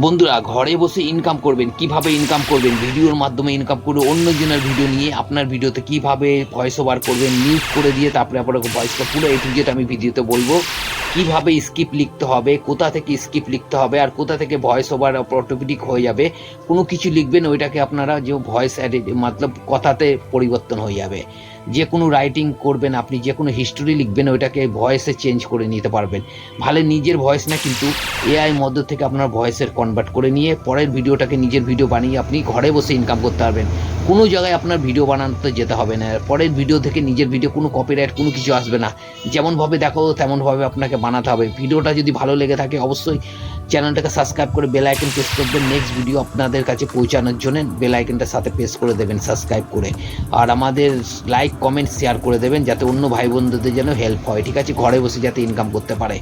বন্ধুরা, ঘরে বসে ইনকাম করবেন, কিভাবে ইনকাম করবেন, ভিডিওর মাধ্যমে ইনকাম করে অন্যজনের ভিডিও নিয়ে আপনার ভিডিওতে কিভাবে ভয়েস ওভার করবেন, মিউট করে দিয়ে তারপরে আপনার ভয়েসটা পুরো এ টু জেড আমি ভিডিওতে বলবো। কিভাবে স্ক্রিপ্ট লিখতে হবে, কোথা থেকে স্ক্রিপ্ট লিখতে হবে, আর কোথা থেকে ভয়েস ওভার অটোমেটিক হয়ে যাবে। কোনো কিছু লিখবেন, ওইটাকে আপনারা যে ভয়েস মতলব কথাতে পরিবর্তন হয়ে যাবে। যে কোনো রাইটিং করবেন, আপনি যে কোনো হিস্টোরি লিখবেন, ওইটাকে ভয়েসে চেঞ্জ করে নিতে পারবেন। ভালো নিজের ভয়েস না, কিন্তু এআই মধ্য থেকে আপনার ভয়েসের কনভার্ট করে নিয়ে পরের ভিডিওটাকে নিজের ভিডিও বানিয়ে আপনি ঘরে বসে ইনকাম করতে পারবেন। কোনো জায়গায় আপনার ভিডিও বানাতে যেতে হবে না। পরের ভিডিও থেকে নিজের ভিডিও কোনো কপিরাইট কোনো কিছু আসবে না। যেমনভাবে দেখো তেমনভাবে আপনাকে বানাতে হবে। ভিডিওটা যদি ভালো লেগে থাকে অবশ্যই চ্যানেলটাকে সাবস্ক্রাইব করে বেল আইকন প্রেস করবেন। নেক্সট ভিডিও আপনাদের কাছে পৌঁছানোর জন্য বেল আইকনটার সাথে প্রেস করে দেবেন সাবস্ক্রাইব করে। আর আমাদের লাইক কমেন্ট শেয়ার করে দেবেন, যাতে অন্য ভাই বন্ধুদের যেন হেল্প হয়, ঠিক আছে, ঘরে বসে যাতে ইনকাম করতে পারে।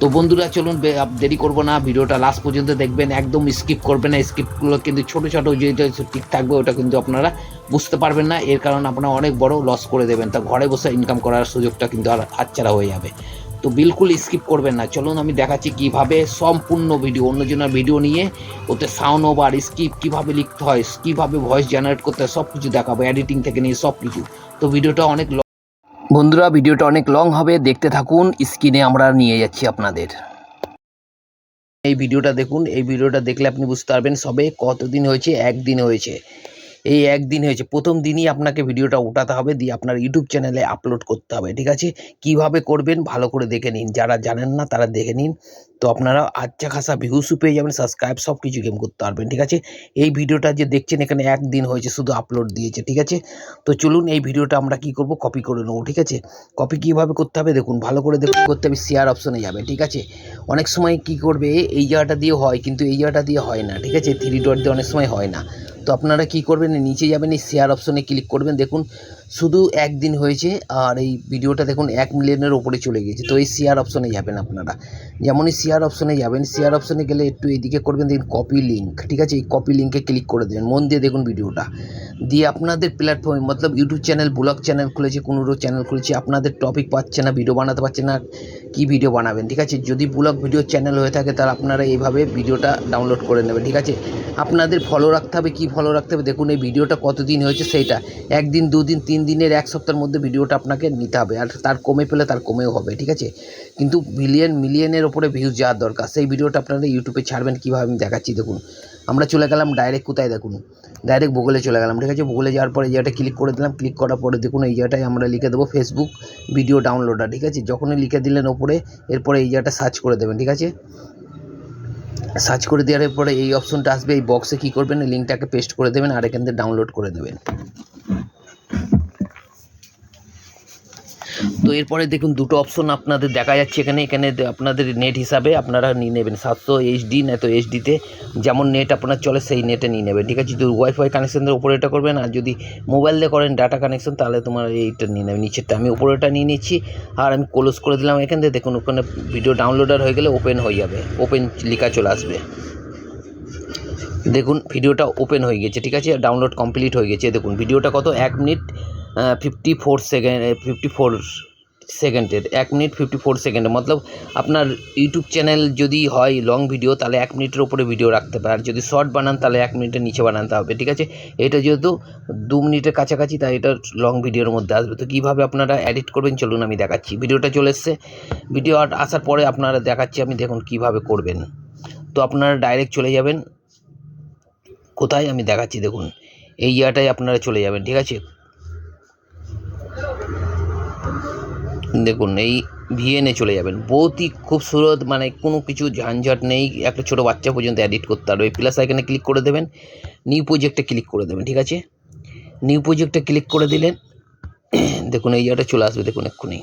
তো বন্ধুরা চলুন, দেরি করবো না, ভিডিওটা লাস্ট পর্যন্ত দেখবেন, একদম স্কিপ করবেন না। স্কিপগুলো কিন্তু ছোটো ছোটো যেটা ঠিক থাকবে ওটা কিন্তু আপনারা বুঝতে পারবেন না, এর কারণে আপনারা অনেক বড় লস করে দেবেন। তা ঘরে বসে ইনকাম করার সুযোগটা কিন্তু আর হাতছাড়া হয়ে যাবে। তো বিলকুল স্কিপ করবেন না। চলুন আমি দেখাচ্ছি কিভাবে সম্পূর্ণ ভিডিও, অন্যজনের ভিডিও নিয়ে ওতে সাউন্ড ওভার স্ক্রিপ্ট কীভাবে লিখতে হয়, কীভাবে ভয়েস জেনারেট করতে হয়, সব কিছু দেখাবো, এডিটিং থেকে নিয়ে সব কিছু। তো ভিডিওটা অনেক বন্ধুরা, ভিডিওটা অনেক লং হবে, দেখতে থাকুন। স্ক্রিনে আমরা নিয়ে যাচ্ছি আপনাদের। এই ভিডিওটা দেখুন, এই ভিডিওটা দেখলে আপনি বুঝতে পারবেন সবে কতদিন হয়েছে। একদিন হয়েছে, এই একদিন হয়েছে। প্রথম দিনই আপনাকে ভিডিওটা উঠাতে হবে, দিয়ে আপনার ইউটিউব চ্যানেলে আপলোড করতে হবে, ঠিক আছে। কিভাবে করবেন ভালো করে দেখে নিন, যারা জানেন না তারা দেখে নিন। তো আপনারা আচ্ছা খাসা ভিউসও পেয়ে যাবেন, সাবস্ক্রাইব সব কিছু গেম করতে পারবেন, ঠিক আছে। এই ভিডিওটা যে দেখছেন এখানে একদিন হয়েছে শুধু আপলোড দিয়েছে, ঠিক আছে। তো চলুন এই ভিডিওটা আমরা কি করব, কপি করে নেবো, ঠিক আছে। কপি কিভাবে করতে হবে দেখুন, ভালো করে দেখুন। করতে হবে শেয়ার অপশনে যাবে, ঠিক আছে। অনেক সময় কি করবে, এই জায়গাটা দিয়ে হয় কিন্তু এই জায়গাটা দিয়ে হয় না, ঠিক আছে। থ্রি ডট দিয়ে অনেক সময় হয় না। তো আপনারা কি করবেন, নিচে যাবেন, এই শেয়ার অপশনে ক্লিক করবেন। দেখুন শুধু একদিন হয়েছে আর এই ভিডিওটা দেখুন 1 মিলিয়নের ওপরে চলে গেছে। তো এই শেয়ার অপশনে যাবেন আপনারা। যেমনই শেয়ার অপশনে যাবেন, শেয়ার অপশনে গেলে একটু এদিকে করবেন, দেখুন কপি লিঙ্ক, ঠিক আছে। এই কপি লিঙ্কে ক্লিক করে দেবেন, মন দিয়ে দেখুন ভিডিওটা। দিয়ে আপনাদের প্ল্যাটফর্মে মতলব ইউটিউব চ্যানেল, ব্লগ চ্যানেল খুলেছে, কোনো চ্যানেল খুলেছে, আপনাদের টপিক পাচ্ছে না, ভিডিও বানাতে পারছে না, কি ভিডিও বানাবেন, ঠিক আছে। যদি ব্লগ ভিডিও চ্যানেল হয়ে থাকে তাহলে আপনারা এইভাবে ভিডিওটা ডাউনলোড করে নেবেন, ঠিক আছে। আপনাদের ফলো রাখতে হবে, কি ফলো রাখতে হবে দেখুন, এই ভিডিওটা কতদিন হয়েছে সেইটা। 1 দিন 2 দিন 3 দিনের 1 সপ্তাহের মধ্যে ভিডিওটা আপনাকে নিতে হবে। আর তার কমে পেলে তার কমেও হবে, ঠিক আছে। কিন্তু মিলিয়নের ওপরে ভিউজ যাওয়ার দরকার। সেই ভিডিওটা আপনারা ইউটিউবে ছাড়বেন, কীভাবে আমি দেখাচ্ছি দেখুন। আমরা চলে গেলাম ডাইরেক্ট কোথায় দেখুন, ডাইরেক্ট গুগলে চলে গেলাম, ঠিক আছে। গুগলে যাওয়ার পরে এই জায়গাটা ক্লিক করে দিলাম। ক্লিক করার পরে দেখুন এই জায়গাটায় আমরা লিখে দেবো ফেসবুক ভিডিও ডাউনলোডার, ঠিক আছে। যখনই লিখে দিলেন ওপরে, এরপরে এই জায়গাটা সার্চ করে দেবেন, ঠিক আছে। সার্চ করে দেওয়ার পরে এই অপশনটা আসবে, এই বক্সে কী করবেন, এই লিঙ্কটাকে পেস্ট করে দেবেন আর এখান থেকে ডাউনলোড করে দেবেন। তো এরপরে দেখুন দুটো অপশন আপনাদের দেখা যাচ্ছে এখানে। এখানে আপনাদের নেট হিসাবে আপনারা নিয়ে নেবেন 700 HD, না তো HD-তে যেমন নেট আপনার চলে সেই নেটে নিয়ে নেবেন, ঠিক আছে। যদি ওয়াইফাই কানেকশনের উপরে এটা করবেন, আর যদি মোবাইল দিয়ে করেন ডাটা কানেকশন, তাহলে তোমার এইটা নিয়ে নেবেন, নিচেরটা। আমি উপরেটা নিয়ে নিচ্ছি আর আমি ক্লোজ করে দিলাম এখান থেকে। দেখুন ওখানে ভিডিও ডাউনলোডার হয়ে গেলে ওপেন হয়ে যাবে, ওপেন লেখা চলে আসবে। দেখুন ভিডিওটা ওপেন হয়ে গেছে, ঠিক আছে, ডাউনলোড কমপ্লিট হয়ে গেছে। দেখুন ভিডিওটা কত, 1 মিনিট 54 সেকেন্ড, 54 সেকেন্ডের, 1 মিনিট 54 সেকেন্ডের। মতলব আপনার ইউটিউব চ্যানেল যদি হয় লং ভিডিও, তাহলে 1 মিনিটের ওপরে ভিডিও রাখতে পারে। আর যদি শর্ট বানান তাহলে 1 মিনিটের নিচে বানাতে হবে, ঠিক আছে। এটা যেহেতু 2 মিনিটের কাছাকাছি, তাই এটা লং ভিডিওর মধ্যে আসবে। তো কীভাবে আপনারা এডিট করবেন চলুন আমি দেখাচ্ছি। ভিডিওটা চলে এসছে, ভিডিও আসার পরে আপনারা দেখাচ্ছি আমি, দেখুন কীভাবে করবেন। তো আপনারা ডাইরেক্ট চলে যাবেন কোথায় আমি দেখাচ্ছি, দেখুন এই জায়গাটায় আপনারা চলে যাবেন, ঠিক আছে। দেখুন এই VN-এ চলে যাবেন, বহুতই খুবসুরত, মানে কোনো কিছু ঝঞ্ঝট নেই, একটা ছোটো বাচ্চা পর্যন্ত এডিট করতে পারবে। এই প্লাস আইকনে ক্লিক করে দেবেন, নিউ প্রজেক্টে ক্লিক করে দেবেন, ঠিক আছে। নিউ প্রজেক্টে ক্লিক করে দিলেন, দেখুন এই জায়গাটা চলে আসবে, দেখুন এক্ষুনি।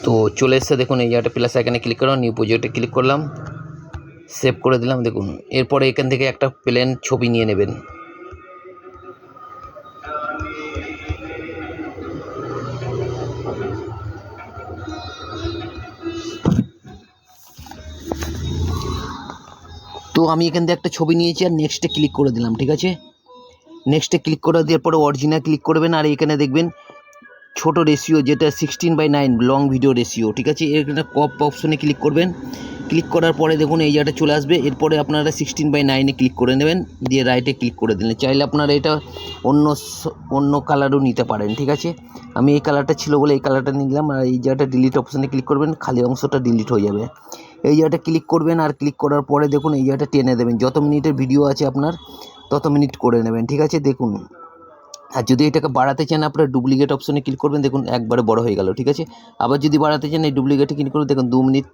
তো চলে এসছে, দেখুন এই জায়গাটা প্লাস আইকনে ক্লিক করলাম, নিউ প্রজেক্টে ক্লিক করলাম, সেভ করে দিলাম। দেখুন এরপরে এখান থেকে একটা প্লেন ছবি নিয়ে নেবেন, তো আমি এখান থেকে একটা ছবি নিয়েছি আর নেক্সটে ক্লিক করে দিলাম, ঠিক আছে। নেক্সটে ক্লিক করে দেওয়ার পরে অরিজিনাল ক্লিক করবেন আর এখানে দেখবেন ছোট রেশিও যেটা 16:9 লং ভিডিও রেশিও, ঠিক আছে। এখানে ক্রপ অপশনে ক্লিক করবেন, ক্লিক করার পরে দেখুন এই জায়গাটা চলে আসবে। এরপরে আপনারা 16:9 ক্লিক করে নেবেন, দিয়ে রাইটে ক্লিক করে দিলেন। চাইলে আপনারা এটা অন্য কালারও নিতে পারেন, ঠিক আছে। আমি এই কালারটা ছিল বলে এই কালারটা নিলাম। আর এই জায়গাটা ডিলিট অপশনে ক্লিক করবেন, খালি অংশটা ডিলিট হয়ে যাবে। এই জায়গাটা ক্লিক করবেন, আর ক্লিক করার পরে দেখুন এই জায়গাটা টেনে দেবেন। যত মিনিটের ভিডিও আছে আপনার তত মিনিট করে নেবেন, ঠিক আছে। দেখুন, আর যদি এটাকে বাড়াতে চান আপনার ডুপ্লিকেট অপশনে ক্লিক করবেন, দেখুন একবারে বড় হয়ে গেল, ঠিক আছে। আবার যদি বাড়াতে চান এই ডুপ্লিকেটে ক্লিক করবেন, দেখুন 2 মিনিট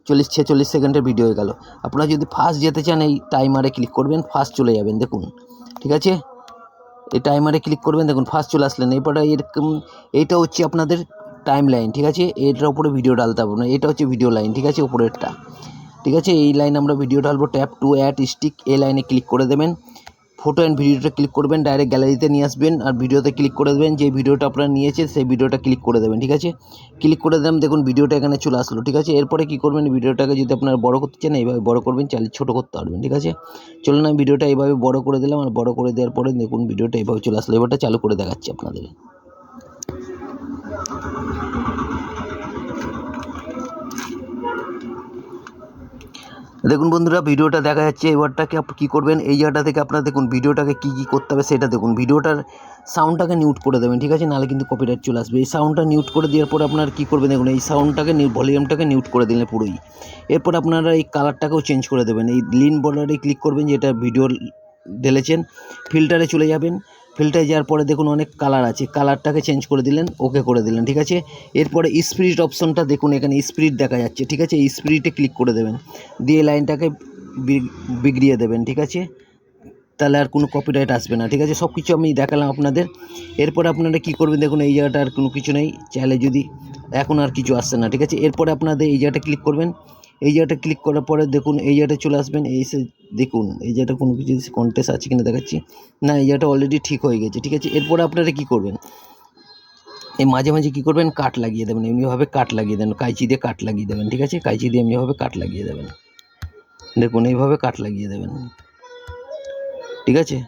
46 সেকেন্ডের ভিডিও হয়ে গেল। আপনারা যদি ফার্স্ট যেতে চান এই টাইমারে ক্লিক করবেন, ফার্স্ট চলে যাবেন, দেখুন, ঠিক আছে। এই টাইমারে ক্লিক করবেন, দেখুন ফার্স্ট চলে আসলেন। এরপরে এরকম এইটা হচ্ছে আপনাদের টাইম লাইন, ঠিক আছে। এটার উপরে ভিডিও ডালতে হবে না, এটা হচ্ছে ভিডিও লাইন, ঠিক আছে, উপরেরটা, ঠিক আছে। এই লাইনে আমরা ভিডিও ডালবো। ট্যাপ টু অ্যাড স্টিক, এই লাইনে ক্লিক করে দেবেন। ফটো অ্যান্ড ভিডিওটা ক্লিক করবেন, ডাইরেক্ট গ্যালারিতে নিয়ে আসবেন, আর ভিডিওতে ক্লিক করে দেবেন। যে ভিডিওটা আপনারা নিয়েছেন সেই ভিডিওটা ক্লিক করে দেবেন, ঠিক আছে। ক্লিক করে দেবেন, দেখুন ভিডিওটা এখানে চলে আসলো, ঠিক আছে। এরপরে কী করবেন, ভিডিওটাকে যদি আপনারা বড় করতে চান এইভাবে বড় করবেন, চাইলে ছোটো করতে পারবেন, ঠিক আছে। চলুন আমি ভিডিওটা এইভাবে বড় করে দিলাম, আর বড় করে দেওয়ার পরে দেখুন ভিডিওটা এইভাবে চলে আসলো। এবারটা চালু করে দেখাচ্ছি আপনাদের। দেখুন বন্ধুরা, ভিডিওটা দেখা যাচ্ছে। এবারটাকে কী করবেন, এই জায়গাটা থেকে আপনারা দেখুন ভিডিওটাকে কী করতে হবে সেটা দেখুন। ভিডিওটার সাউন্ডটাকে মিউট করে দেবেন, ঠিক আছে, নাহলে কিন্তু কপিরাইট চলে আসবে। এই সাউন্ডটা মিউট করে দেওয়ার পরে আপনারা কী করবেন, দেখুন এই সাউন্ডটাকে ভলিউমটাকে মিউট করে দিলেন পুরোই। এরপর আপনারা এই কালারটাকেও চেঞ্জ করে দেবেন। এই লিন বর্ডারে ক্লিক করবেন, যেটা ভিডিও ঢেলেছেন, ফিল্টারে চলে যাবেন। ফিল্টারে যাওয়ার পরে দেখুন অনেক কালার আছে, কালারটাকে চেঞ্জ করে দিলেন, ওকে করে দিলেন, ঠিক আছে। এরপরে স্পিরিট অপশনটা দেখুন, এখানে স্পিরিট দেখা যাচ্ছে, ঠিক আছে। এই স্পিরিটে ক্লিক করে দেবেন, দিয়ে লাইনটাকে বিগড়িয়ে দেবেন, ঠিক আছে। তাহলে আর কোনো কপিরাইট আসবে না, ঠিক আছে। সব কিছু আমি দেখালাম আপনাদের। এরপরে আপনারা কী করবেন, দেখুন এই জায়গাটা আর কোনো কিছু নেই, চাইলে যদি এখন আর কিছু আসছে না, ঠিক আছে। এরপরে আপনাদের এই জায়গাটা ক্লিক করবেন। এই জায়গাটা ক্লিক করার পরে দেখুন এই জায়গাটা চলে আসবেন। দেখুন এই জায়গাটা কোনো কিছু কন্টেস্ট আছে কিনা দেখাচ্ছি না, এই জায়গাটা অলরেডি ঠিক হয়ে গেছে, ঠিক আছে। এরপরে আপনারা কী করবেন, এই মাঝে মাঝে কী করবেন, কাট লাগিয়ে দেবেন, এমনিভাবে কাট লাগিয়ে দেবেন, কাঁচি দিয়ে কাট লাগিয়ে দেবেন, ঠিক আছে। কাঁচি দিয়ে এমনিভাবে কাট লাগিয়ে দেবেন, দেখুন এইভাবে কাট লাগিয়ে দেবেন, ঠিক আছে।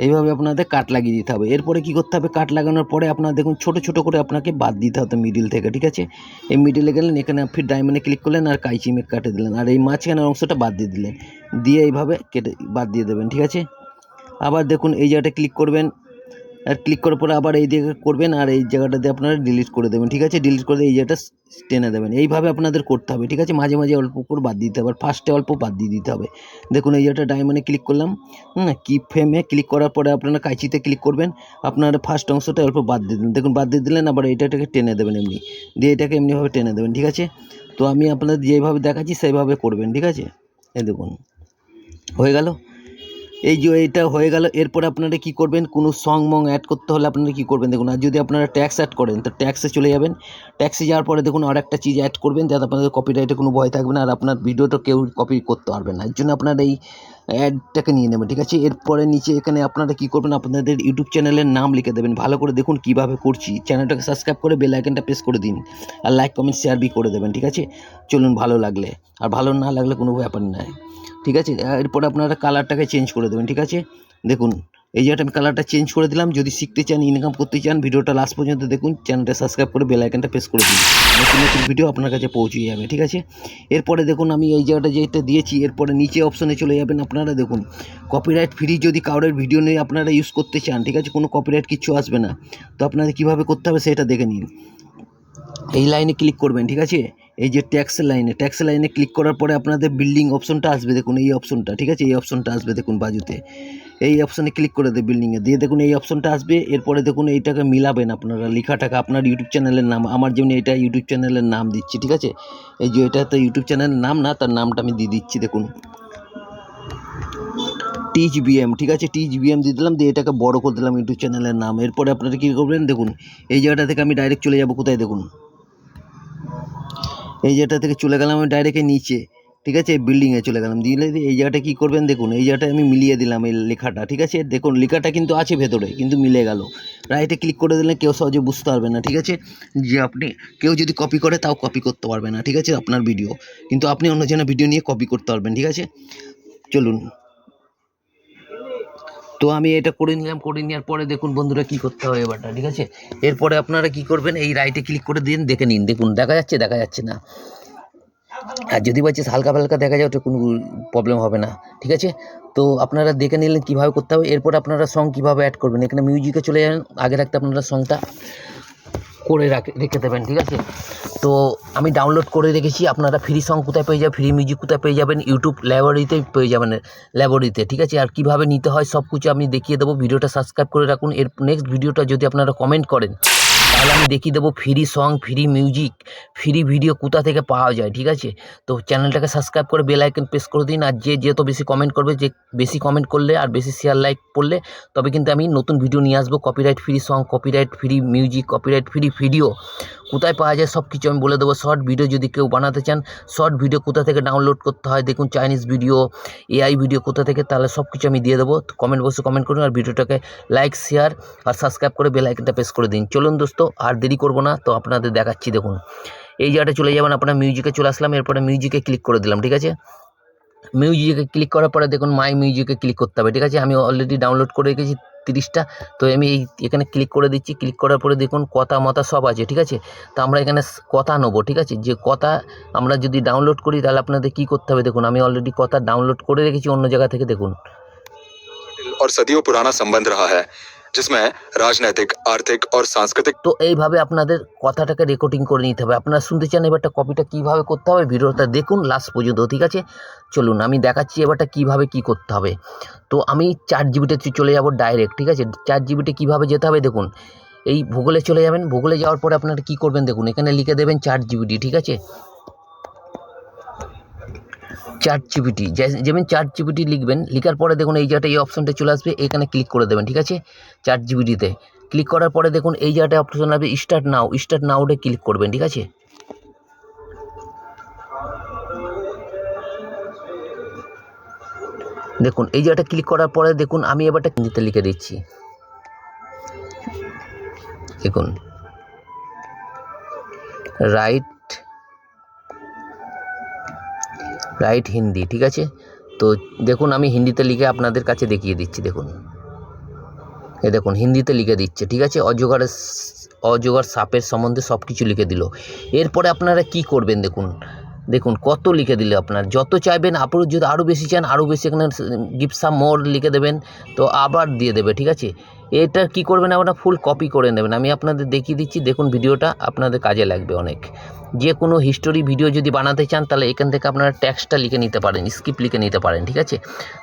এইভাবে আপনাদের কাট লাগিয়ে দিতে হবে। এরপরে কী করতে হবে, কাট লাগানোর পরে আপনারা দেখুন ছোটো ছোটো করে আপনাকে বাদ দিতে হবে মিডিল থেকে, ঠিক আছে। এই মিডিলে গেলেন, এখানে ফির ডায়মন্ডে ক্লিক করলেন, আর কাইচি মেঘ কাটে দিলেন, আর এই মাঝখানের অংশটা বাদ দিয়ে দিলেন, দিয়ে এইভাবে কেটে বাদ দিয়ে দেবেন, ঠিক আছে। আবার দেখুন এই জায়গাটা ক্লিক করবেন, আর ক্লিক করার পরে আবার এই দিকে করবেন, আর এই জায়গাটাতে আপনারা ডিলিট করে দেবেন, ঠিক আছে। ডিলিট করে এই জায়গাটা টেনে দেবেন, এইভাবে আপনাদের করতে হবে, ঠিক আছে। মাঝে মাঝে অল্প করে বাদ দিতে হবে, আর ফার্স্টে অল্প বাদ দিয়ে দিতে হবে। দেখুন এই জায়গাটা ডায়মন্ডে ক্লিক করলাম, কি ফ্রেমে ক্লিক করার পরে আপনারা কাঁচিতে ক্লিক করবেন, আপনারা ফার্স্ট অংশটা অল্প বাদ দিয়ে দিন, দেখুন বাদ দিয়ে দিলেন। আবার এইটাকে টেনে দেবেন এমনি, দিয়ে এটাকে এমনিভাবে টেনে দেবেন, ঠিক আছে। তো আমি আপনাদের যেভাবে দেখাচ্ছি সেইভাবে করবেন, ঠিক আছে। এই দেখুন হয়ে গেল, এই যে এইটা হয়ে গেল। এরপরে আপনারা কী করবেন, কোনো সং মং অ্যাড করতে হলে আপনারা কী করবেন, দেখুন আর যদি আপনারা ট্যাক্স অ্যাড করেন তো ট্যাক্সে চলে যাবেন। ট্যাক্সে যাওয়ার পরে দেখুন আর একটা চিজ অ্যাড করবেন, যাতে আপনাদের কপিরাইটে কোনো ভয় থাকবে না, আর আপনার ভিডিওটা কেউ কপি করতে পারবে না। এর জন্য আপনারা এই অ্যাডটাকে নিয়ে নেবেন, ঠিক আছে। এরপরে নিচে এখানে আপনারা কী করবেন, আপনাদের ইউটিউব চ্যানেলের নাম লিখে দেবেন। ভালো করে দেখুন কীভাবে করছি, চ্যানেলটাকে সাবস্ক্রাইব করে বেল আইকনটা প্রেস করে দিন, আর লাইক কমেন্ট শেয়ার করে দেবেন, ঠিক আছে। চলুন, ভালো লাগলে, আর ভালো না লাগলে কোনো ব্যাপার নয়, ঠিক আছে। এরপরে আপনারা কালারটাকে চেঞ্জ করে দেবেন, ঠিক আছে। দেখুন এই জায়গাটা আমি কালারটা চেঞ্জ করে দিলাম। যদি শিখতে চান, ইনকাম করতে চান, ভিডিওটা লাস্ট পর্যন্ত দেখুন, চ্যানেলটা সাবস্ক্রাইব করে বেল আইকনটা প্রেস করে দিন, নতুন নতুন ভিডিও আপনার কাছে পৌঁছে যাবে, ঠিক আছে। এরপরে দেখুন আমি এই জায়গাটা যেটা দিয়েছি, এরপরে নিচে অপশনে চলে যাবেন। আপনারা দেখুন কপিরাইট ফ্রি যদি কারোর ভিডিও নিয়ে আপনারা ইউজ করতে চান, ঠিক আছে, কোনো কপিরাইট কিচ্ছু আসবে না। তো আপনাদের কীভাবে করতে হবে সেটা দেখে নিন। এই লাইনে ক্লিক করবেন, ঠিক আছে। এই যে ট্যাক্সের লাইনে ক্লিক করার পরে আপনাদের বিল্ডিং অপশনটা আসবে, দেখুন এই অপশনটা, ঠিক আছে। এই অপশনটা আসবে দেখুন বাজুতে, এই অপশানে ক্লিক করে দেবে বিল্ডিংয়ে, দিয়ে দেখুন এই অপশনটা আসবে। এরপরে দেখুন এইটাকে মিলাবেন, আপনারা লেখাটাকে আপনার ইউটিউব চ্যানেলের নাম, আমার যেমন এটা ইউটিউব চ্যানেলের নাম দিচ্ছি, ঠিক আছে। এই যে এটা তো ইউটিউব চ্যানেলের নাম না, তার নামটা আমি দিয়ে দিচ্ছি, দেখুন TGBM, ঠিক আছে। TGBM দিয়ে দিলাম, দিয়ে এটাকে বড় করে দিলাম ইউটিউব চ্যানেলের নাম। এরপরে আপনারা কী করবেন, দেখুন এই জায়গাটা থেকে আমি ডাইরেক্ট চলে যাব কোথায়, দেখুন এই জায়গাটা থেকে চলে গেলাম আমি ডাইরেক্ট নিচে, ঠিক আছে, বিল্ডিংয়ে চলে গেলাম। দিলে এই জায়গাটা কী করবেন, দেখুন এই জায়গাটা আমি মিলিয়ে দিলাম এই লেখাটা, ঠিক আছে। দেখুন লেখাটা কিন্তু আছে ভেতরে, কিন্তু মিলে গেল। রাইটে ক্লিক করে দিলে কেউ সহজে বুঝতে পারবে না, ঠিক আছে। যে আপনি কেউ যদি কপি করে তাও কপি করতে পারবে না, ঠিক আছে, আপনার ভিডিও। কিন্তু আপনি অন্যজনের ভিডিও নিয়ে কপি করতে পারবেন, ঠিক আছে। চলুন তো আমি এটা করে নিলাম, করে নেওয়ার পরে দেখুন বন্ধুরা কী করতে হবে এবারটা, ঠিক আছে। এরপরে আপনারা কি করবেন, এই রাইটে ক্লিক করে দিন, দেখে নিন, দেখুন দেখা যাচ্ছে না। আর যদি বলছে হালকা ফালকা দেখা যায় ওটা কোনো প্রবলেম হবে না, ঠিক আছে। তো আপনারা দেখে নিলেন কীভাবে করতে হবে। এরপর আপনারা সং কীভাবে অ্যাড করবেন, এখানে মিউজিকে চলে যাবেন, আগে রাখতে আপনারা সংটা করে রেখে দেবেন, ঠিক আছে। তো আমি ডাউনলোড করে রেখেছি, আপনারা ফ্রি সং কোথায় পেয়ে যাবেন, ফ্রি মিউজিক কোথায় পেয়ে যাবেন, ইউটিউব লাইব্রেরিতে পেয়ে যাবেন, লাইব্রেরিতে, ঠিক আছে। আর কীভাবে নিতে হয় সব কিছু আমি দেখিয়ে দেবো, ভিডিওটা সাবস্ক্রাইব করে রাখুন। এর নেক্সট ভিডিওটা যদি আপনারা কমেন্ট করেন তাহলে আমি দেখিয়ে দেবো free song, free music, free video কোথা থেকে পাওয়া যায়, ঠিক আছে। তো চ্যানেলটাকে সাবস্ক্রাইব করে বেল আইকন প্রেস করে দিন। আর যে যত বেশি কমেন্ট করবে, যে বেশি কমেন্ট করলে আর বেশি শেয়ার লাইক করলে তবে কিন্তু আমি নতুন ভিডিও নিয়ে আসবো। Copyright free song, copyright free music, copyright free video কোথায় পাওয়া যায় সব কিছু আমি বলে দেবো। শর্ট ভিডিও যদি কেউ বানাতে চান, শর্ট ভিডিও কোথা থেকে ডাউনলোড করতে হয়, দেখুন চাইনিজ ভিডিও, এআই ভিডিও কোথা থেকে, তাহলে সব কিছু আমি দিয়ে দেবো। কমেন্ট বক্সে কমেন্ট করুন আর ভিডিওটাকে লাইক, শেয়ার আর সাবস্ক্রাইব করে বেল আইকনটা প্রেস করে দিন। চলুন দোস্ত, আর দেরি করবো না, তো আপনাদের দেখাচ্ছি। দেখুন এই জায়গাটা চলে যাবেন, আপনার মিউজিকে চলে আসলাম, এরপরে মিউজিকে ক্লিক করে দিলাম, ঠিক আছে। মিউজিকে ক্লিক করার পরে দেখুন মাই মিউজিকে ক্লিক করতে হবে, ঠিক আছে। আমি অলরেডি ডাউনলোড করে রেখেছি 30টা, তো আমি এখানে ক্লিক করে দিচ্ছি। ক্লিক করার পরে দেখুন কথা মতা সব আছে, ঠিক আছে। তো আমরা এখানে কথা নেবো, ঠিক আছে। যে কথা আমরা যদি ডাউনলোড করি তাহলে আপনাদের কী করতে হবে, দেখুন আমি অলরেডি কথা ডাউনলোড করে রেখেছি অন্য জায়গা থেকে, দেখুন। और सदियों पुराना संबंध रहा है जिसमें राजनीतिक, आर्थिक और सांस्कृतिक। তো এইভাবে আপনাদের কথাটাকে রেকর্ডিং করে নিতে হবে। আপনারা শুনতে চান এবারটা কপিটা কীভাবে করতে হবে, ভিডিওটা দেখুন লাস্ট পর্যন্ত, ঠিক আছে। চলুন আমি দেখাচ্ছি এবারটা কীভাবে কী করতে হবে। তো আমি 4GB চলে যাব ডাইরেক্ট, ঠিক আছে। 4GB কীভাবে যেতে হবে দেখুন, এই ভূগোলে চলে যাবেন। ভূগোলে যাওয়ার পরে আপনারা কী করবেন দেখুন, এখানে লিখে দেবেন 4GB, ঠিক আছে। 4GB, যেমন 4GB লিখবেন, লিখার পরে দেখুন এই জায়গাটা এই অপশানটা চলে আসবে, এখানে ক্লিক করে দেবেন, ঠিক আছে। 4GBতে ক্লিক করার পরে দেখুন এই জায়গাটা অপশান আসবে স্টার্ট নাউতে ক্লিক করবেন, ঠিক আছে। দেখুন এই জায়গাটা ক্লিক করার পরে দেখুন আমি এবারটা হিন্দিতে লিখে দিচ্ছি, দেখুন রাইট হিন্দি, ঠিক আছে। তো দেখুন আমি হিন্দিতে লিখে আপনাদের কাছে দেখিয়ে দিচ্ছি, দেখুন এ দেখুন হিন্দিতে লিখে দিচ্ছে, ঠিক আছে। অজগর সাপের সম্বন্ধে সব কিছু লিখে দিল। এরপরে আপনারা কি করবেন দেখুন কত লিখে দিলে, আপনার যত চাইবেন, আপনি যদি আরও বেশি চান আরও বেশি এখানে গিভ সাম মোর লিখে দেবেন, তো আবার দিয়ে দেবে, ঠিক আছে। এটা কি করবেন, আপনারা ফুল কপি করে নেবেন। আমি আপনাদের দেখিয়ে দিচ্ছি, দেখুন ভিডিওটা আপনাদের কাজে লাগবে অনেক। যে কোনো হিস্টোরি ভিডিও যদি বানাতে চান তাহলে এখান থেকে আপনারা ট্যাক্সটা লিখে নিতে পারেন, স্ক্রিপ্ট লিখে নিতে পারেন, ঠিক আছে।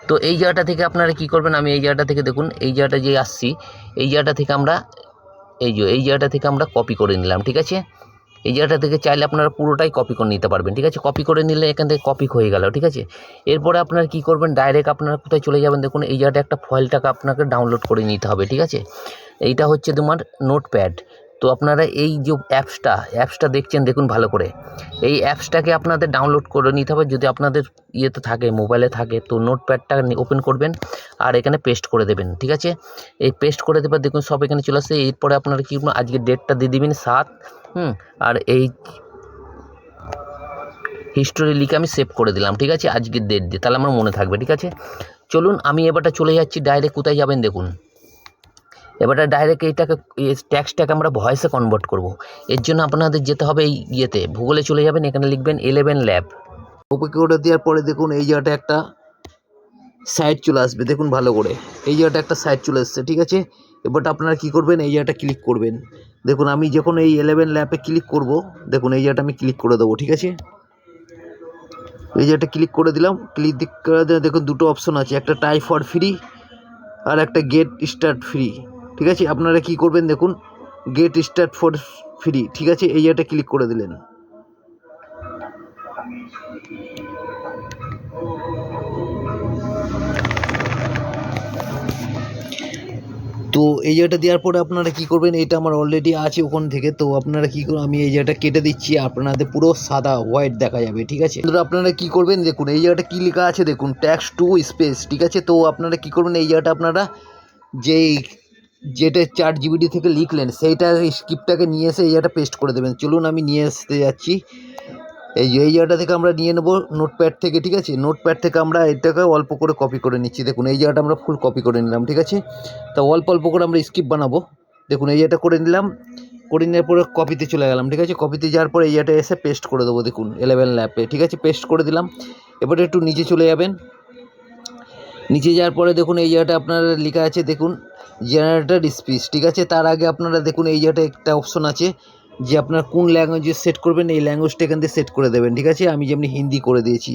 তো এই জায়গাটা থেকে আপনারা কি করবেন, আমি এই জায়গাটা থেকে দেখুন এই জায়গাটা যে আসছি, এই জায়গাটা থেকে আমরা এই জায়গাটা থেকে আমরা কপি করে নিলাম, ঠিক আছে। এই জায়গাটা থেকে চাইলে আপনারা পুরোটাই কপি করে নিতে পারবেন, ঠিক আছে। কপি করে নিলে এখান থেকে কপি হয়ে গেল, ঠিক আছে। এরপরে আপনারা কি করবেন, ডাইরেক্ট আপনারা কোথায় চলে যাবেন দেখুন, এই জায়গাটা একটা ফাইলটাকে আপনাকে ডাউনলোড করে নিতে হবে, ঠিক আছে। এইটা হচ্ছে তোমার নোটপ্যাড। তো আপনারা এই যে অ্যাপসটা দেখছেন দেখুন ভালো করে, এই অ্যাপসটাকে আপনাদের ডাউনলোড করে নিতে হবে। যদি আপনাদের ইয়েতে থাকে, মোবাইলে থাকে, তো নোটপ্যাডটা ওপেন করবেন আর এখানে পেস্ট করে দেবেন, ঠিক আছে। এই পেস্ট করে দেবেন, দেখুন সব এখানে চলে আসছে। এরপরে আপনারা কি করবেন, আজকের ডেটটা দিয়ে দিবেন 7, আর এই হিস্টোরি লিখে আমি সেভ করে দিলাম, ঠিক আছে, আজকের ডেট দিয়ে, তাহলে আমার মনে থাকবে, ঠিক আছে। চলুন আমি এবারটা চলে যাচ্ছি ডাইরেক্ট, কোথায় যাবেন দেখুন, এবারটা ডাইরেক্ট এইটাকে ট্যাক্সটাকে আমরা ভয়েসে কনভার্ট করব। এর জন্য আপনাদের যেতে হবে এই ইয়েতে, ভূগোলে চলে যাবেন, এখানে লিখবেন 11 ল্যাব। ওপেন করে দেওয়ার পরে দেখুন এই জায়গাটা একটা সাইট চলে আসবে, দেখুন ভালো করে এই জায়গাটা একটা সাইট চলে আসছে, ঠিক আছে। এবারটা আপনারা কি করবেন, এই জায়গাটা ক্লিক করবেন। দেখুন আমি যখন এই 11 ল্যাবে ক্লিক করব, দেখুন এই জায়গাটা আমি ক্লিক করে দেবো, ঠিক আছে। এই জায়গাটা ক্লিক করে দিলাম। ক্লিক করে দেখুন দুটো অপশন আছে, একটা টাইপ ফর ফ্রি আর একটা গেট স্টার্ট ফ্রি, ঠিক আছে। আপনারা কি করবেন দেখুন, গেট স্টার্ট ফর ফ্রি, ঠিক আছে, এই জায়গাটা ক্লিক করে দিলেন। তো এই জায়গাটা দেওয়ার পরে আপনারা কি করবেন, এটা আমার অলরেডি আছে ওখান থেকে, তো আপনারা কি করবেন, আমি এই জায়গাটা কেটে দিচ্ছি, আপনাদের পুরো সাদা হোয়াইট দেখা যাবে, ঠিক আছে। আপনারা কি করবেন দেখুন, এই জায়গাটা কি লেখা আছে দেখুন, ট্যাক্স টু স্পেস, ঠিক আছে। তো আপনারা কি করবেন, এই জায়গাটা আপনারা যেটা 4GB থেকে লিখলেন সেইটা স্ক্রিপ্টটাকে নিয়ে এসে এই জায়গাটা পেস্ট করে দেবেন। চলুন আমি নিয়ে আসতে যাচ্ছি, এই জায়গাটা থেকে আমরা নিয়ে নেবো নোটপ্যাড থেকে, ঠিক আছে। নোটপ্যাড থেকে আমরা এটাকে অল্প করে কপি করে নিচ্ছি। দেখুন এই জায়গাটা আমরা ফুল কপি করে নিলাম, ঠিক আছে। তা অল্প অল্প করে আমরা স্কিপ বানাবো। দেখুন এই জায়গাটা করে নিলাম, করে নেওয়ার পরে কপিতে চলে গেলাম, ঠিক আছে। কপিতে যাওয়ার পরে এই জায়গাটা এসে পেস্ট করে দেবো। দেখুন 11 ল্যাপে, ঠিক আছে, পেস্ট করে দিলাম। এবারে একটু নিচে চলে যাবেন। নিচে যাওয়ার পরে দেখুন এই জায়গাটা আপনার লেখা আছে, দেখুন জেনারেটর স্পিচ, ঠিক আছে। তার আগে আপনারা দেখুন এই জায়গাটা একটা অপশন আছে যে আপনার কোন ল্যাঙ্গুয়েজে সেট করবেন, এই ল্যাঙ্গুয়েজটা এখান থেকে সেট করে দেবেন, ঠিক আছে। আমি যেমনি হিন্দি করে দিয়েছি,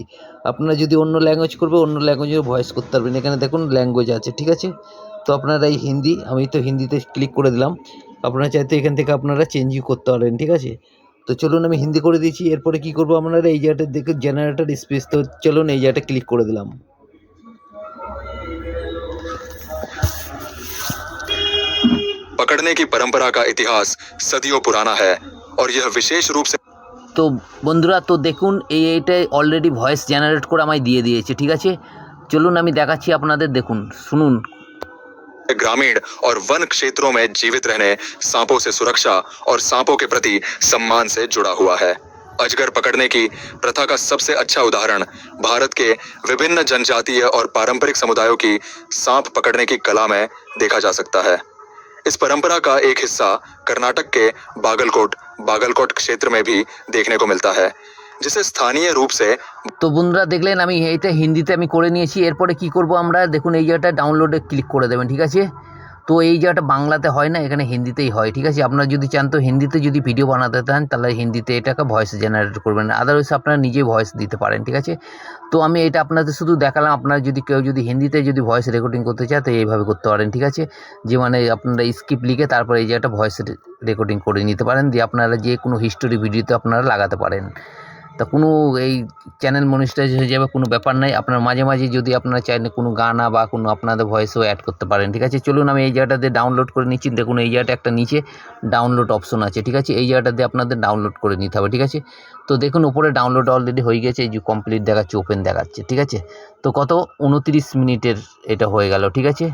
আপনারা যদি অন্য ল্যাঙ্গুয়েজ করবে অন্য ল্যাঙ্গুয়েজে ভয়েস করতে পারবেন। এখানে দেখুন ল্যাঙ্গুয়েজ আছে, ঠিক আছে। তো আপনারা এই হিন্দি, আমি তো হিন্দিতে ক্লিক করে দিলাম। আপনারা চাইতে এখান থেকে আপনারা চেঞ্জও করতে পারেন, ঠিক আছে। তো চলুন আমি হিন্দি করে দিয়েছি। এরপরে কী করবো, আপনারা এই জায়গাটা দেখুন জেনারেটর স্পিচ, তো চলুন এই জায়গাটা ক্লিক করে দিলাম। पकड़ने की परंपरा का इतिहास सदियों पुराना है और यह विशेष रूप से তো বন্ধুরা, তো দেখুন এইটাই অলরেডি ভয়েস জেনারেট করে আমায় দিয়ে দিয়েছে, ঠিক আছে। চলুন আমি দেখাচ্ছি আপনাদের, দেখুন শুনুন। ग्रामीण और वन क्षेत्रों में जीवित रहने, सांपों से सुरक्षा और सांपों के प्रति सम्मान से जुड़ा हुआ है। अजगर पकड़ने की प्रथा का सबसे अच्छा उदाहरण भारत के विभिन्न जनजातीय और पारंपरिक समुदायों की सांप पकड़ने की कला में देखा जा सकता है। इस परंपरा का एक हिस्सा कर्नाटक के बागलकोट क्षेत्र में भी देखने को मिलता है, जिसे स्थानीय रूप से তো বন্ধুরা দেখলেন আমি এইটা হিন্দিতে আমি করে নিয়েছি। এরপরে কি করব আমরা, দেখুন এই জায়গাটা ডাউনলোডে ক্লিক করে দেবেন, ঠিক আছে। তো এই জায়গাটা বাংলাতে হয় না, এখানে হিন্দিতেই হয়, ঠিক আছে। আপনারা যদি চান তো হিন্দিতে যদি ভিডিও বানাতে চান তাহলে হিন্দিতে এটাকে ভয়েস জেনারেট করবেন, আদারওয়াইজ আপনারা নিজেই ভয়েস দিতে পারেন, ঠিক আছে। তো আমি এটা আপনাদের শুধু দেখালাম। আপনারা যদি কেউ যদি হিন্দিতে যদি ভয়েস রেকর্ডিং করতে চায় তো এইভাবে করতে পারেন, ঠিক আছে। যে মানে আপনারা স্ক্রিপ্ট লিখে তারপরে এই জায়গাটা ভয়েস রেকর্ডিং করে নিতে পারেন, দিয়ে আপনারা যে কোনো হিস্টোরি ভিডিওতে আপনারা লাগাতে পারেন। তা কোনো এই চ্যানেল মনিটাইজ হয়ে যাবে, কোনো ব্যাপার নাই। আপনার মাঝে মাঝে যদি আপনারা চাইলে কোনো গানা বা কোনো আপনাদের ভয়েসও অ্যাড করতে পারেন, ঠিক আছে। চলুন আমি এই জায়গাটাতে ডাউনলোড করে নিচ্ছি। দেখুন এই জায়গাটা একটা নিচে ডাউনলোড অপশন আছে, ঠিক আছে। এই জায়গাটাতে আপনাদের ডাউনলোড করে নিতে হবে, ঠিক আছে। তো দেখুন উপরে ডাউনলোড অলরেডি হয়ে গেছে, এই যে কমপ্লিট দেখাচ্ছে, ওপেন দেখাচ্ছে, ঠিক আছে। তো কত 29 মিনিটের এটা হয়ে গেল, ঠিক আছে।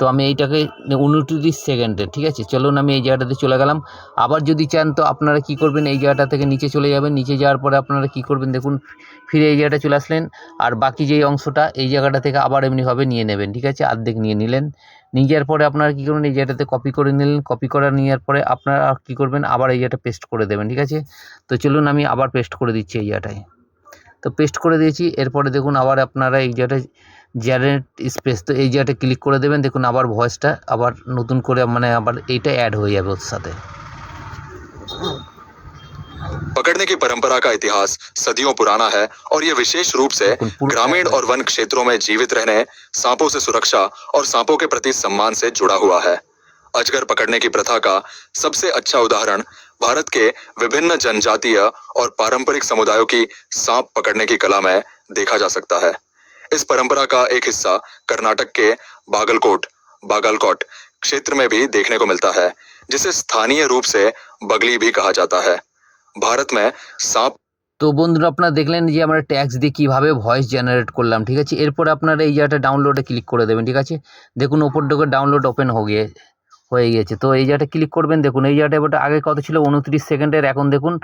তো আমি এইটাকে 29 সেকেন্ডের, ঠিক আছে। চলুন আমি এই জায়গাটাতে চলে গেলাম। আবার যদি চান তো আপনারা কি করবেন, এই জায়গাটা থেকে নিচে চলে যাবেন। নিচে যাওয়ার পরে আপনারা কি করবেন, দেখুন ফিরে এই জায়গাটা চলে আসলেন। আর বাকি যেই অংশটা এই জায়গাটা থেকে আবার এমনিভাবে নিয়ে নেবেন, ঠিক আছে। অর্ধেক নিয়ে নিলেন। নিয়ে যাওয়ার পরে আপনারা কী করবেন, এই জায়গাটাতে কপি করে নিলেন। কপি করা নেওয়ার পরে আপনারা কী করবেন, আবার এই জায়গাটা পেস্ট করে দেবেন, ঠিক আছে। তো চলুন আমি আবার পেস্ট করে দিচ্ছি এই জায়গাটায়। তো পেস্ট করে দিয়েছি। এরপরে দেখুন আবার আপনারা এই জায়গাটায় জেনারেট স্পেস, তো এই জায়গাটা ক্লিক করে দেবেন। দেখুন আবার ভয়েসটা আবার নতুন করে মানে আবার এইটা অ্যাড হয়ে যাবে ওর সাথে। पकड़ने की परंपरा का इतिहास सदियों पुराना है और ये विशेष रूप से ग्रामीण और वन क्षेत्रों में जीवित रहने, सांपों से सुरक्षा और सांपों के प्रति सम्मान से जुड़ा हुआ है। अजगर पकड़ने की प्रथा का सबसे अच्छा उदाहरण भारत के विभिन्न जनजातीय और पारंपरिक समुदायों की सांप पकड़ने की कला में देखा जा सकता है। इस परंपरा का एक हिस्सा कर्नाटक के बागलकोट क्षेत्र में भी देखने को मिलता है, जिसे स्थानीय रूप से बगली भी कहा जाता है। भारत में सांप তো বন্ধুরা আপনারা দেখলেন যে আমরা ট্যাক্স দিয়ে কীভাবে ভয়েস জেনারেট করলাম, ঠিক আছে। এরপরে আপনারা এই জায়গাটা ডাউনলোডে ক্লিক করে দেবেন, ঠিক আছে। দেখুন ওপর দিকে ডাউনলোড ওপেন হয়ে গিয়েছে। তো এই জায়গাটা ক্লিক করবেন। দেখুন এই জায়গাটা এবার আগে কত ছিল 29 সেকেন্ডের, এখন দেখুন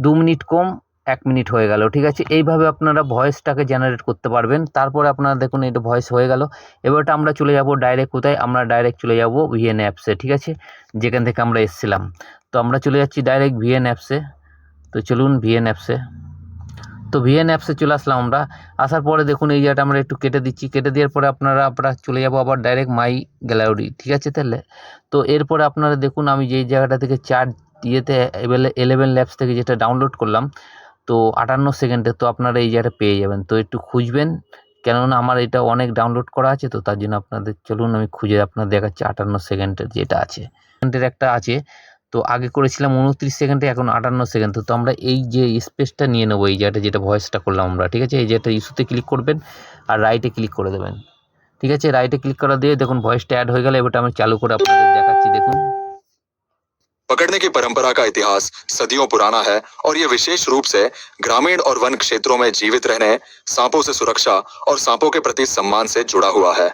2 মিনিট কম 1 মিনিট হয়ে গেল, ঠিক আছে। এইভাবে আপনারা ভয়েসটাকে জেনারেট করতে পারবেন। তারপরে আপনারা দেখুন এটা ভয়েস হয়ে গেল। এবারটা আমরা চলে যাব ডাইরেক্ট কোথায়, আমরা ডাইরেক্ট চলে যাব ভিএন অ্যাপসে, ঠিক আছে, যেখান থেকে আমরা এসেছিলাম। তো আমরা চলে যাচ্ছি ডাইরেক্ট ভিএন অ্যাপসে। তো চলুন ভিএন অ্যাপসে। তো ভিএন অ্যাপসে চলে আসলাম আমরা। আসার পরে দেখুন এই জায়গাটা আমরা একটু কেটে দিচ্ছি। কেটে দেওয়ার পরে আপনারা চলে যাব আবার ডাইরেক্ট মাই গ্যালারি, ঠিক আছে। তাহলে তো এরপরে আপনারা দেখুন আমি যেই জায়গাটা থেকে 4 11 ল্যাবস থেকে যেটা ডাউনলোড করলাম, তো 58 সেকেন্ডে, তো আপনারা এই জায়গাটা পেয়ে যাবেন। তো একটু খুঁজবেন, কেননা আমার এটা অনেক ডাউনলোড করা আছে, তো তার জন্য আপনাদের চলুন আমি খুঁজে আপনাদের দেখাচ্ছি 58 সেকেন্ডের যেটা আছে। সেকেন্ডের একটা আছে, তো আগে করেছিলাম 29 সেকেন্ডে, এখন 58 সেকেন্ড। তো আমরা এই যে স্পেসটা নিয়ে নেবো, এই জায়গাটা যেটা ভয়েসটা করলাম আমরা, ঠিক আছে। এই জায়গাটা ইস্যুতে ক্লিক করবেন আর রাইটে ক্লিক করে দেবেন, ঠিক আছে। রাইটে ক্লিক করা দিয়ে দেখুন ভয়েসটা অ্যাড হয়ে গেল। এবারটা আমি চালু করে আপনাদের দেখাচ্ছি, দেখুন। पकड़ने की परंपरा का इतिहास सदियों पुराना है और ये विशेष रूप से ग्रामीण और वन क्षेत्रों में जीवित रहने, सांपों से सुरक्षा और सांपों के प्रति सम्मान से जुड़ा हुआ है।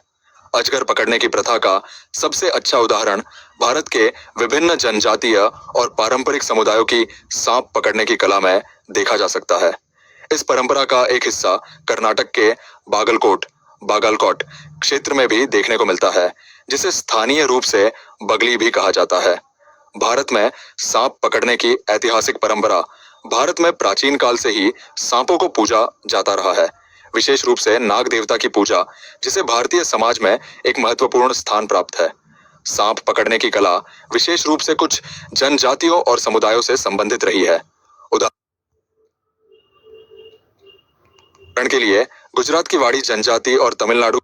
अजगर पकड़ने की प्रथा का सबसे अच्छा उदाहरण भारत के विभिन्न जनजातीय और पारंपरिक समुदायों की सांप पकड़ने की कला में देखा जा सकता है। इस परंपरा का एक हिस्सा कर्नाटक के बागलकोट क्षेत्र में भी देखने को मिलता है, जिसे स्थानीय रूप से बगली भी कहा जाता है। भारत में सांप पकड़ने की ऐतिहासिक परंपरा भारत में प्राचीन काल से ही सांपों को पूजा जाता रहा है, विशेष रूप से नाग देवता की पूजा, जिसे भारतीय समाज में एक महत्वपूर्ण स्थान प्राप्त है। सांप पकड़ने की कला विशेष रूप से कुछ जनजातियों और समुदायों से संबंधित रही है। उदाहरण के लिए गुजरात की वाड़ी जनजाति और तमिलनाडु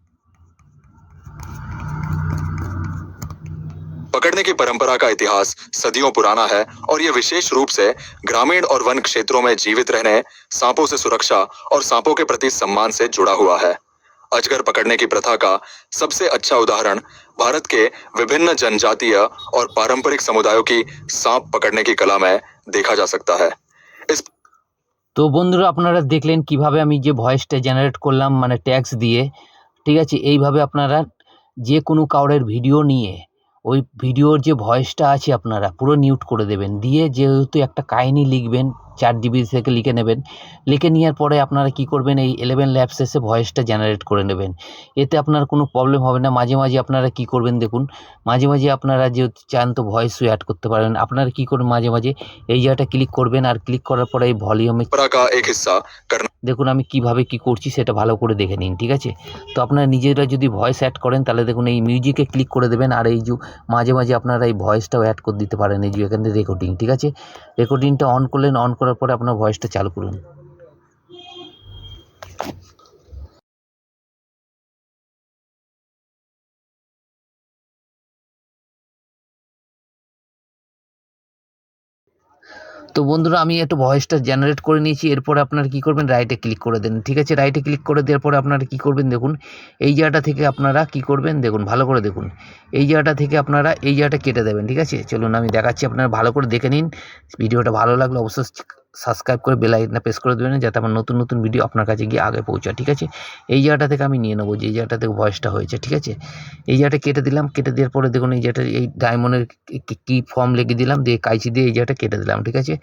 पकड़ने की परंपरा का इतिहास सदियों पुराना है और यह विशेष रूप से ग्रामीण और वन क्षेत्रों में जीवित रहने, सांपों से सुरक्षा और सांपों के प्रति सम्मान से जुड़ा हुआ है। अजगर पकड़ने की प्रथा का सबसे अच्छा उदाहरण भारत के विभिन्न जनजातीय और पारंपरिक समुदायों की सांप पकड़ने की कला में देखा जा सकता है। इस তো বন্ধুরা আপনারা দেখলেন কিভাবে আমি যে ভয়েসটা জেনারেট করলাম মানে ট্যাক্স দিয়ে, ঠিক আছে। এইভাবে আপনারা যে কোনো কাউরের ভিডিও নিয়ে ওই ভিডিওর যে ভয়েসটা আছে আপনারা পুরো মিউট করে দেবেন, দিয়ে যেহেতু একটা কাহিনী লিখবেন 4 জিবি থেকে লিখে নেবেন, লিখে নেওয়ার পরে আপনারা কি করবেন এই 11 ল্যাবস এসে ভয়েসটা জেনারেট করে নেবেন। এতে আপনার কোনো প্রবলেম হবে না। মাঝে মাঝে আপনারা কি করবেন দেখুন, মাঝে মাঝে আপনারা যে চান তো ভয়েসও অ্যাড করতে পারেন। আপনারা কি করবেন মাঝে মাঝে এই জায়গাটা ক্লিক করবেন, আর ক্লিক করার পরে এই ভলিউমে परंपरा का एक हिस्सा দেখুন আমি কিভাবে কি করছি সেটা ভালো করে দেখে নিন, ঠিক আছে। তো আপনারা নিজেরা যদি ভয়েস অ্যাড করেন তাহলে দেখুন এই মিউজিকে ক্লিক করে দেবেন, আর এই যে মাঝে মাঝে আপনারা এই ভয়েসটাও অ্যাড করে দিতে পারেন। এই যে এখানে রেকর্ডিং, ঠিক আছে, রেকর্ডিংটা অন করলেন, অন করার পরে আপনার ভয়েসটা চালু করুন। তো বন্ধুরা আমি একটু ভয়েসটা জেনারেট করে নিয়েছি। এরপরে আপনারা কী করবেন, রাইটে ক্লিক করে দেন, ঠিক আছে। রাইটে ক্লিক করে দেওয়ার পরে আপনারা কী করবেন দেখুন, এই জায়গাটা থেকে আপনারা কী করবেন দেখুন, ভালো করে দেখুন, এই জায়গাটা থেকে আপনারা এই জায়গাটা কেটে দেবেন, ঠিক আছে। চলুন আমি দেখাচ্ছি, আপনারা ভালো করে দেখে নিন। ভিডিওটা ভালো লাগলে অবশ্যই সাবস্ক্রাইব করে বেল আইকনটা প্রেস করে দেবেন, যাতে আমার নতুন নতুন ভিডিও আপনার কাছে গিয়ে আগে পৌঁছায়, ঠিক আছে। এই জায়গাটা থেকে আমি নিয়ে নেবো, যে এই জায়গাটা থেকে ভয়েসটা হয়েছে, ঠিক আছে। এই জায়গাটা কেটে দিলাম, কেটে দেওয়ার পরে দেখুন এই জায়গাটা এই ডায়মন্ডের কি ফর্ম লিখে দিলাম, দিয়ে কাঁচি দিয়ে এই জায়গাটা কেটে দিলাম, ঠিক আছে।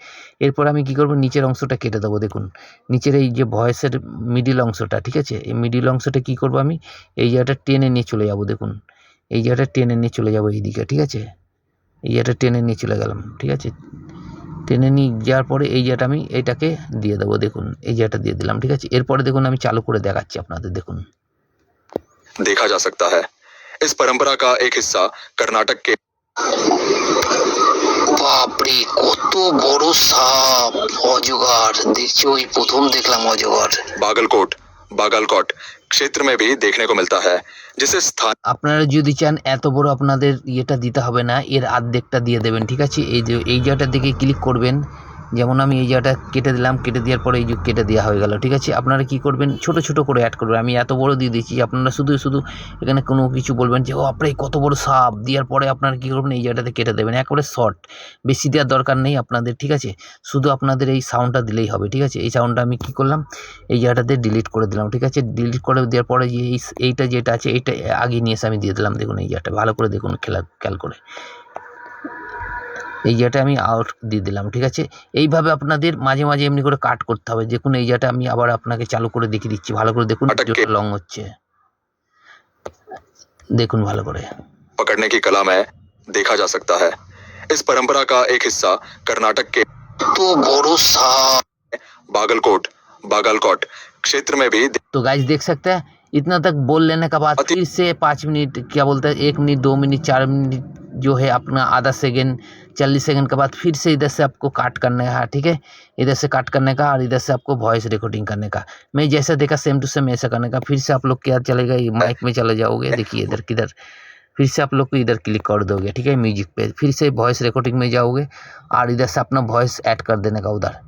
এরপর আমি কী করবো, নিচের অংশটা কেটে দেবো। দেখুন নিচের এই যে ভয়েসের মিডিল অংশটা, ঠিক আছে, এই মিডিল অংশটা কী করবো, আমি এই জায়গাটা টেনে নিয়ে চলে যাব। দেখুন এই জায়গাটা টেনে নিয়ে চলে যাবো এইদিকে, ঠিক আছে। এই জায়গাটা টেনে নিয়ে চলে গেলাম, ঠিক আছে। টেনে নিয়ে যাওয়ার পরে এই জায়গাটা আমি এইটাকে দিয়ে দেবো। দেখুন এই জায়গাটা দিয়ে দিলাম, ঠিক আছে। এরপরে দেখুন আমি চালু করে দেখাচ্ছি আপনাদের, দেখুন देखा जा सकता है। इस परंपरा का एक हिस्सा कर्नाटक के বাপরে কত বড় সাপ, অজগর, দেখছি ওই প্রথম দেখলাম অজগর। बागलकोट क्षेत्र में भी देखने को मिलता है, जिसे स्थान আপনারা যদি চান এত বড় আপনাদের ইয়েটা দিতে হবে না, এর অর্ধেকটা দিয়ে দেবেন, ঠিক আছে। এই যে এই জায়গাটার দিকে ক্লিক করবেন, যেমন আমি এই জায়গাটা কেটে দিলাম, কেটে দেওয়ার পরে এই যে কেটে দেওয়া হয়ে গেল, ঠিক আছে। আপনারা কি করবেন, ছোট ছোট করে অ্যাড করবেন। আমি এত বড় দিয়ে দিচ্ছি, আপনারা শুধু শুধু এখানে কোনো কিছু বলবেন যে ও আপনার কত বড় সাপ, দেওয়ার পরে আপনারা কী করবেন এই জায়গাটাতে কেটে দেবেন, একেবারে শর্ট, বেশি দেওয়ার দরকার নেই আপনাদের, ঠিক আছে। শুধু আপনাদের এই সাউন্ডটা দিলেই হবে, ঠিক আছে। এই সাউন্ডটা আমি কী করলাম, এই জায়গাটাতে ডিলিট করে দিলাম, ঠিক আছে। ডিলিট করে দেওয়ার পরে যে এইটা যেটা আছে এইটা আগে নিয়ে এসে আমি দিয়ে দিলাম। দেখুন এই জায়গাটা ভালো করে দেখুন, খেয়াল করে এই জায়গাটা আমি আউট দিয়ে দিলাম, ঠিক আছে। এইভাবে আপনাদের মাঝে মাঝে এমনি করে কাট করতে হবে। দেখুন এই জায়গাটা আমি আবার আপনাকে চালু করে দেখিয়ে দিচ্ছি, ভালো করে দেখুন, ভিডিওটা লং হচ্ছে, দেখুন ভালো করে। पकड़ने की कला में देखा जा सकता है। इस परंपरा का एक हिस्सा कर्नाटक के तो बड़ो साप बागलकोट क्षेत्र में भी तो गाइस देख सकते हैं, इतना तक बोल लेने के बाद फिर से 5 मिनट क्या बोलते हैं, 1 मिनट 2 मिनट 4 मिनट जो है अपना आधा सेकेंड 40 सेकेंड के बाद फिर से इधर से आपको काट करने का, ठीक है। इधर से काट करने का और इधर से आपको वॉइस रिकॉर्डिंग करने का। मैं जैसा देखा सेम टू सेम ऐसा करने का। फिर से आप लोग क्या चलेगा, माइक में चले जाओगे, देखिए इधर किधर, फिर से आप लोग को इधर क्लिक कर दोगे, ठीक है, म्यूजिक पे, फिर से वॉइस रिकॉर्डिंग में जाओगे और इधर से अपना वॉइस ऐड कर देने का उधर।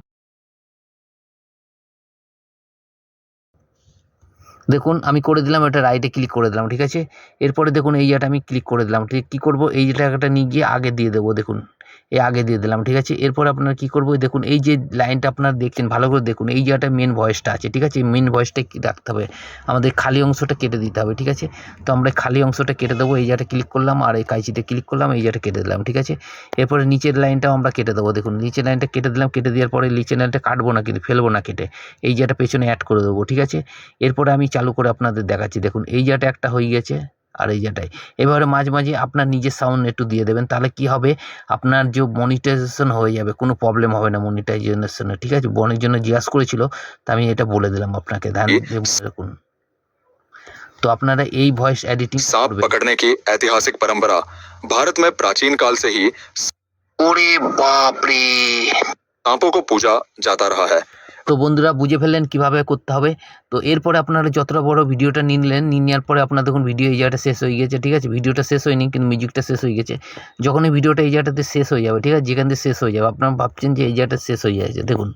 দেখুন আমি করে দিলাম, এটা রাইটে ক্লিক করে দিলাম, ঠিক আছে। এরপরে দেখুন এই জায়গাটা আমি ক্লিক করে দিলাম, ঠিক কী করবো, এই জায়গাটা নিয়ে গিয়ে আগে দিয়ে দেবো। দেখুন এই আগে দিয়ে দিলাম, ঠিক আছে। এরপর আপনারা কী করবো, দেখুন এই যে লাইনটা আপনারা দেখছেন ভালো করে দেখুন, এই জায়গাটা মেন ভয়েসটা আছে, ঠিক আছে। মেন ভয়েসটা রাখতে হবে, আমাদের খালি অংশটা কেটে দিতে হবে, ঠিক আছে। তো আমরা খালি অংশটা কেটে দেবো, এই জায়গাটা ক্লিক করলাম আর এই কাঁচিতে ক্লিক করলাম, এই জায়গাটা কেটে দিলাম, ঠিক আছে। এরপরে নিচের লাইনটাও আমরা কেটে দেবো, দেখুন নিচের লাইনটা কেটে দিলাম। কেটে দেওয়ার পরে নিচের লাইনটা কাটবো না, কিন্তু ফেলবো না কেটে, এই জায়গাটা পেছনে অ্যাড করে দেবো, ঠিক আছে। এরপরে আমি চালু করে আপনাদের দেখাচ্ছি, দেখুন এই জায়গাটা একটা হয়ে গেছে আর এই জায়গাটায়। এবারে মাঝে মাঝে আপনার নিজের সাউন্ড একটু দিয়ে দেবেন, তাহলে কি হবে, আপনার যে মনিটাইজেশন হয়ে যাবে, কোনো প্রবলেম হবে না মনিটাইজেশনে, ঠিক আছে। বনের জন্য জিজ্ঞাসা করেছিল, তা আমি এটা বলে দিলাম আপনাকে, ধ্যান দিয়ে দেখুন। তো আপনারা এই ভয়েস এডিটিং सांप पकड़ने की ऐतिहासिक परंपरा भारत में प्राचीन काल से ही ওরে বাপ রে। सांपों को पूजा जाता रहा है। তো বন্ধুরা বুঝে ফেললেন কীভাবে করতে হবে। তো এরপরে আপনারা যতটা বড় ভিডিওটা নিলেন, নিয়ে নেওয়ার পরে আপনার দেখুন ভিডিও এই জায়গাটা শেষ হয়ে গেছে, ঠিক আছে। ভিডিওটা শেষ হয়নি, কিন্তু মিউজিকটা শেষ হয়ে গেছে। যখনই ভিডিওটা এই জায়গাটাতে শেষ হয়ে যাবে, ঠিক আছে, যেখান থেকে শেষ হয়ে যাবে, আপনারা ভাবছেন যে এই জায়গাটা শেষ হয়ে যাচ্ছে, দেখুন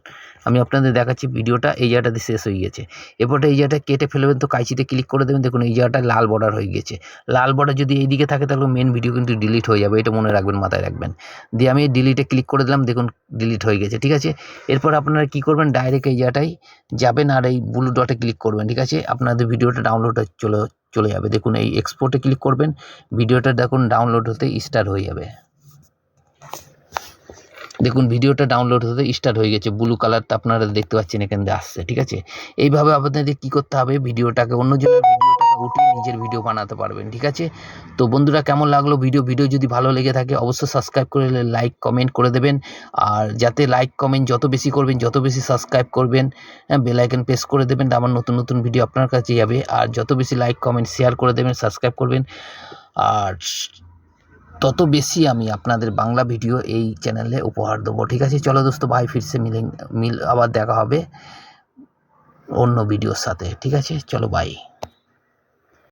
আমি আপনাদের দেখাচ্ছি ভিডিওটা এই জায়গাটাতে শেষ হয়ে গেছে। এরপরে এই জায়গাটা কেটে ফেলবেন, তো কাঁচিতে ক্লিক করে দেবেন, দেখুন এই জায়গাটা লাল বর্ডার হয়ে গেছে। লাল বর্ডার যদি এই দিকে থাকে তাহলে মেন ভিডিও কিন্তু ডিলিট হয়ে যাবে, এটা মনে রাখবেন, মাথায় রাখবেন। দিয়ে আমি ডিলিটে ক্লিক করে দিলাম, দেখুন ডিলিট হয়ে গেছে, ঠিক আছে। এরপর আপনারা কী করবেন, ডাইরেক্ট এই জায়গাটায় যাবেন আর এই ব্লু ডটে ক্লিক করবেন, ঠিক আছে। আপনাদের ভিডিওটা ডাউনলোড চলে যাবে, দেখুন এই এক্সপোর্টে ক্লিক করবেন, ভিডিওটা দেখুন ডাউনলোড হতে স্টার্ট হয়ে যাবে। দেখুন ভিডিওটা ডাউনলোড হতে স্টার্ট হয়ে গেছে, ব্লু কালারটা আপনারা দেখতে পাচ্ছেন এখান থেকে আসছে, ঠিক আছে। এইভাবে আপনাদের কী করতে হবে, ভিডিওটাকে অন্যজনের ভিডিওটাকে উঠিয়ে নিজের ভিডিও বানাতে পারবেন, ঠিক আছে। তো বন্ধুরা কেমন লাগলো ভিডিও যদি ভালো লেগে থাকে অবশ্যই সাবস্ক্রাইব করে লাইক কমেন্ট করে দেবেন। আর যাতে লাইক কমেন্ট যত বেশি করবেন, যত বেশি সাবস্ক্রাইব করবেন, বেল আইকন প্রেস করে দেবেন, আমার নতুন ভিডিও আপনার কাছে যাবে। আর যত বেশি লাইক কমেন্ট শেয়ার করে দেবেন, সাবস্ক্রাইব করবেন, আর তত বেশি আমি আপনাদের বাংলা ভিডিও এই চ্যানেলে উপহার দেবো, ঠিক আছে। চলো দোস্ত ভাই, ফিরসে আবার দেখা হবে অন্য ভিডিওর সাথে, ঠিক আছে। চলো বাই।